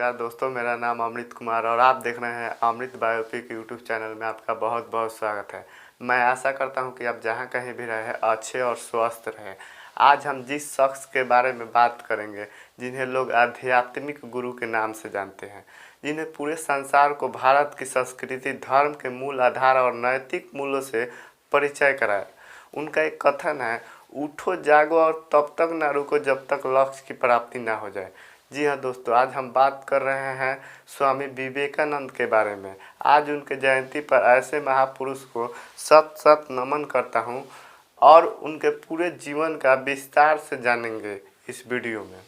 नमस्कार दोस्तों, मेरा नाम अमृत कुमार और आप देख रहे हैं अमृत बायोपिक यूट्यूब चैनल में। आपका बहुत बहुत स्वागत है। मैं आशा करता हूं कि आप जहां कहीं भी रहें अच्छे और स्वस्थ रहें। आज हम जिस शख्स के बारे में बात करेंगे जिन्हें लोग आध्यात्मिक गुरु के नाम से जानते हैं, जिन्हें पूरे संसार को भारत की संस्कृति, धर्म के मूल आधार और नैतिक मूल्यों से परिचय कराया। उनका एक कथन है, उठो जागो और तब तक ना रुको जब तक लक्ष्य की प्राप्ति ना हो जाए। जी हाँ दोस्तों, आज हम बात कर रहे हैं स्वामी विवेकानंद के बारे में। आज उनके जयंती पर ऐसे महापुरुष को सत सत नमन करता हूँ और उनके पूरे जीवन का विस्तार से जानेंगे इस वीडियो में।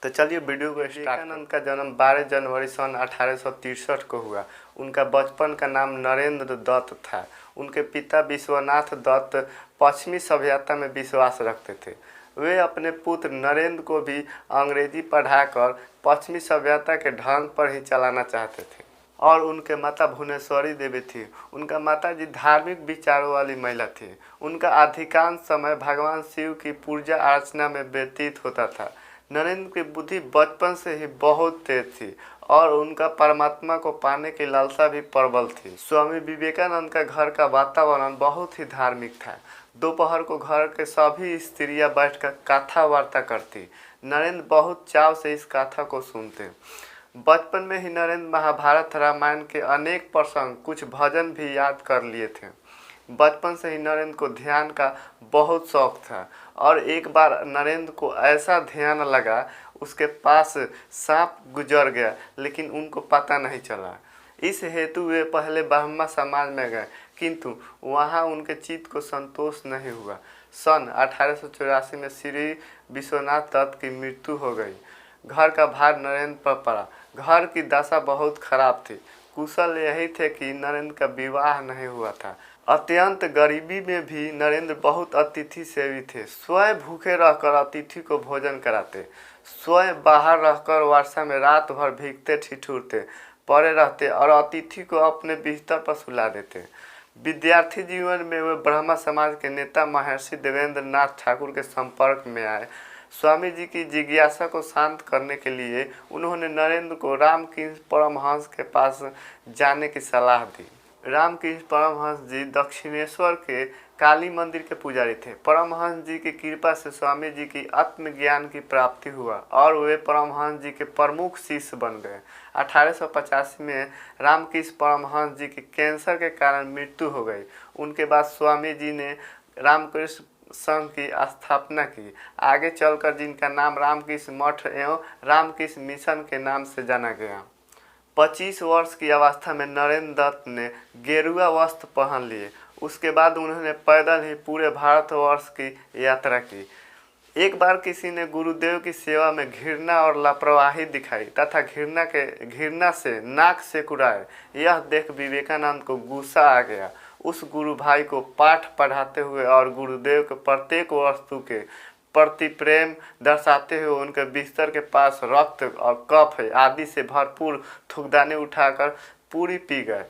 तो चलिए वीडियो को स्टार्ट। विवेकानंद का जन्म 12 जनवरी सन 1863 को हुआ। उनका बचपन का नाम नरेंद्र दत्त था। उनके पिता विश्वनाथ दत्त पश्चिमी सभ्यता में विश्वास रखते थे। वे अपने पुत्र नरेंद्र को भी अंग्रेजी पढ़ाकर पश्चिमी सभ्यता के ढंग पर ही चलाना चाहते थे। और उनके माता भुवनेश्वरी देवी थी। उनका माताजी धार्मिक विचारों वाली महिला थी। उनका अधिकांश समय भगवान शिव की पूजा अर्चना में व्यतीत होता था। नरेंद्र की बुद्धि बचपन से ही बहुत तेज थी और उनका परमात्मा को पाने की लालसा भी प्रबल थी। स्वामी विवेकानंद का घर का वातावरण बहुत ही धार्मिक था। दोपहर को घर के सभी स्त्रियां बैठकर कथा वार्ता करती। नरेंद्र बहुत चाव से इस कथा को सुनते। बचपन में ही नरेंद्र महाभारत रामायण के अनेक प्रसंग, कुछ भजन भी याद कर लिए थे। बचपन से ही नरेंद्र को ध्यान का बहुत शौक था और एक बार नरेंद्र को ऐसा ध्यान लगा, उसके पास सांप गुजर गया लेकिन उनको पता नहीं चला। इस हेतु वे पहले ब्रह्मा समाज में गए, किंतु वहां उनके चित्त को संतोष नहीं हुआ। सन 1884 में श्री विश्वनाथ दत्त की मृत्यु हो गई। घर का भार नरेंद्र पर पड़ा। घर की दशा बहुत खराब थी। कुशल यही थे कि नरेंद्र का विवाह नहीं हुआ था। अत्यंत गरीबी में भी नरेंद्र बहुत अतिथि सेवी थे। स्वयं भूखे रहकर अतिथि को भोजन कराते, स्वयं बाहर रहकर वर्षा में रात भर भीगते ठिठुरते पड़े रहते और अतिथि को अपने बिस्तर पर सुला देते। विद्यार्थी जीवन में वे ब्रह्मा समाज के नेता महर्षि देवेंद्र नाथ ठाकुर के संपर्क में आए। स्वामी जी की जिज्ञासा को शांत करने के लिए उन्होंने नरेंद्र को रामकृष्ण परमहंस के पास जाने की सलाह दी। रामकृष्ण परमहंस जी दक्षिणेश्वर के काली मंदिर के पुजारी थे। परमहंस जी की कृपा से स्वामी जी की आत्मज्ञान की प्राप्ति हुआ और वे परमहंस जी के प्रमुख शिष्य बन गए। 1885 में रामकृष्ण परमहंस जी की कैंसर के कारण मृत्यु हो गई। उनके बाद स्वामी जी ने रामकृष्ण संघ की स्थापना की। आगे चलकर जिनका नाम रामकृष्ण मठ एवं रामकृष्ण मिशन के नाम से जाना गया। 25 वर्ष की अवस्था में नरेंद्र दत्त ने गेरुआ वस्त्र पहन लिए। उसके बाद उन्होंने पैदल ही पूरे भारतवर्ष की यात्रा की। एक बार किसी ने गुरुदेव की सेवा में घृणा और लापरवाही दिखाई तथा घृणा से नाक सिकुड़ाए। यह देख विवेकानंद को गुस्सा आ गया। उस गुरु भाई को पाठ पढ़ाते हुए और गुरुदेव के प्रत्येक वस्तु के प्रति प्रेम दर्शाते हुए उनके बिस्तर के पास रक्त और कफ आदि से भरपूर थूकदानी उठाकर पूरी पी गए।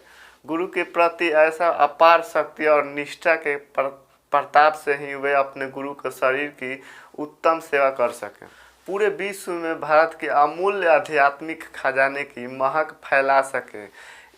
गुरु के प्रति ऐसा अपार शक्ति और निष्ठा के प्रताप से ही वे अपने गुरु के शरीर की उत्तम सेवा कर सके। पूरे विश्व में भारत के अमूल्य आध्यात्मिक खजाने की महक फैला सके।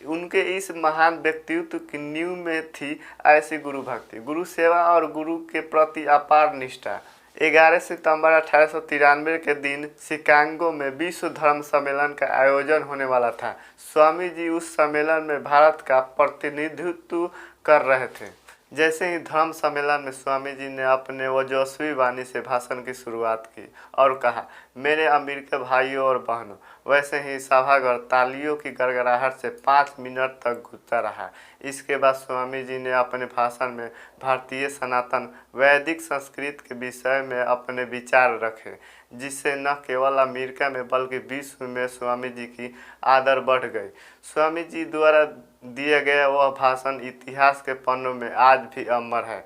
उनके इस महान व्यक्तित्व की नींव में थी ऐसी गुरु भक्ति, गुरु सेवा और गुरु के प्रति अपार निष्ठा। 11 सितंबर 1893 के दिन शिकागो में विश्व धर्म सम्मेलन का आयोजन होने वाला था। स्वामी जी उस सम्मेलन में भारत का प्रतिनिधित्व कर रहे थे। जैसे ही धर्म सम्मेलन में स्वामी जी ने अपने ओजस्वी वाणी से भाषण की शुरुआत की और कहा, मेरे अमेरिकी भाइयों और बहनों, वैसे ही सभागार तालियों की गड़गड़ाहट से 5 मिनट तक गूंजता रहा। इसके बाद स्वामी जी ने अपने भाषण में भारतीय सनातन वैदिक संस्कृति के विषय में अपने विचार रखे, जिससे न केवल अमेरिका में बल्कि विश्व में स्वामी जी की आदर बढ़ गई। स्वामी जी द्वारा दिया गया वह भाषण इतिहास के पन्नों में आज भी अमर है।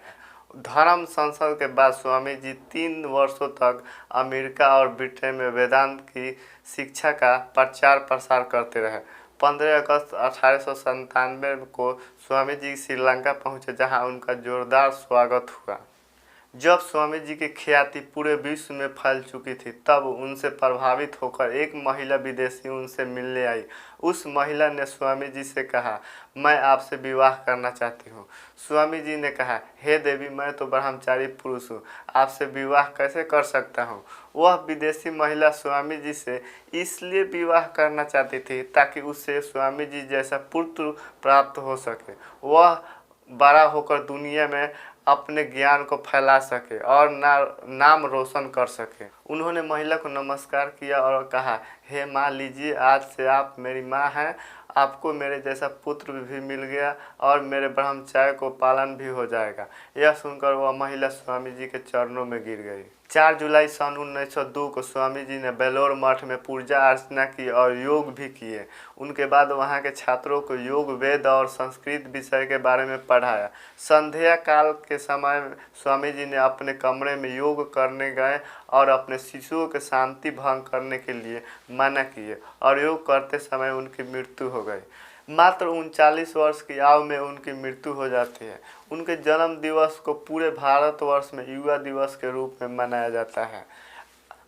धर्म संसद के बाद स्वामी जी 3 वर्षों तक अमेरिका और ब्रिटेन में वेदांत की शिक्षा का प्रचार प्रसार करते रहे। 15 अगस्त 1897 को स्वामी जी श्रीलंका पहुंचे, जहां उनका जोरदार स्वागत हुआ। जब स्वामी जी की ख्याति पूरे विश्व में फैल चुकी थी, तब उनसे प्रभावित होकर एक महिला विदेशी उनसे मिलने आई। उस महिला ने स्वामी जी से कहा, मैं आपसे विवाह करना चाहती हूँ। स्वामी जी ने कहा, हे देवी, मैं तो ब्रह्मचारी पुरुष हूँ, आपसे विवाह कैसे कर सकता हूँ। वह विदेशी महिला स्वामी जी से इसलिए विवाह करना चाहती थी ताकि उससे स्वामी जी जैसा पुत्र प्राप्त हो सके, वह बड़ा होकर दुनिया में अपने ज्ञान को फैला सके और नाम रोशन कर सके। उन्होंने महिला को नमस्कार किया और कहा, हे माँ, लीजिए, आज से आप मेरी माँ हैं। आपको मेरे जैसा पुत्र भी मिल गया और मेरे ब्रह्मचर्य को पालन भी हो जाएगा। यह सुनकर वह महिला स्वामी जी के चरणों में गिर गई। 4 जुलाई सन 1902 को स्वामी जी ने बेलोर मठ में पूजा अर्चना की और योग भी किए। उनके बाद वहाँ के छात्रों को योग, वेद और संस्कृत विषय के बारे में पढ़ाया। संध्या काल के समय स्वामी जी ने अपने कमरे में योग करने गए और अपने शिष्यों के शांति भंग करने के लिए मना किए और योग करते समय उनकी मृत्यु हो गई। मात्र 39 वर्ष की आयु में उनकी मृत्यु हो जाती है। उनके जन्म दिवस को पूरे भारतवर्ष में युवा दिवस के रूप में मनाया जाता है।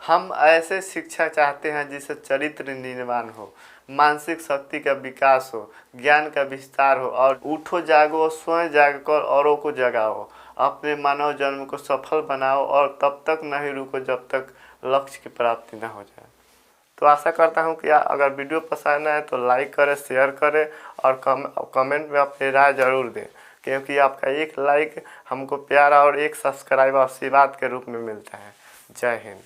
हम ऐसे शिक्षा चाहते हैं जिससे चरित्र निर्माण हो, मानसिक शक्ति का विकास हो, ज्ञान का विस्तार हो और उठो जागो, स्वयं जागकर औरों को जगाओ, अपने मानव जन्म को सफल बनाओ और तब तक नहीं रुको जब तक लक्ष्य की प्राप्ति न हो जाए। तो आशा करता हूँ कि अगर वीडियो पसंद आए तो लाइक करें, शेयर करें और कमेंट में अपनी राय ज़रूर दें, क्योंकि आपका एक लाइक हमको प्यार और एक सब्सक्राइब आशीर्वाद के रूप में मिलता है। जय हिंद।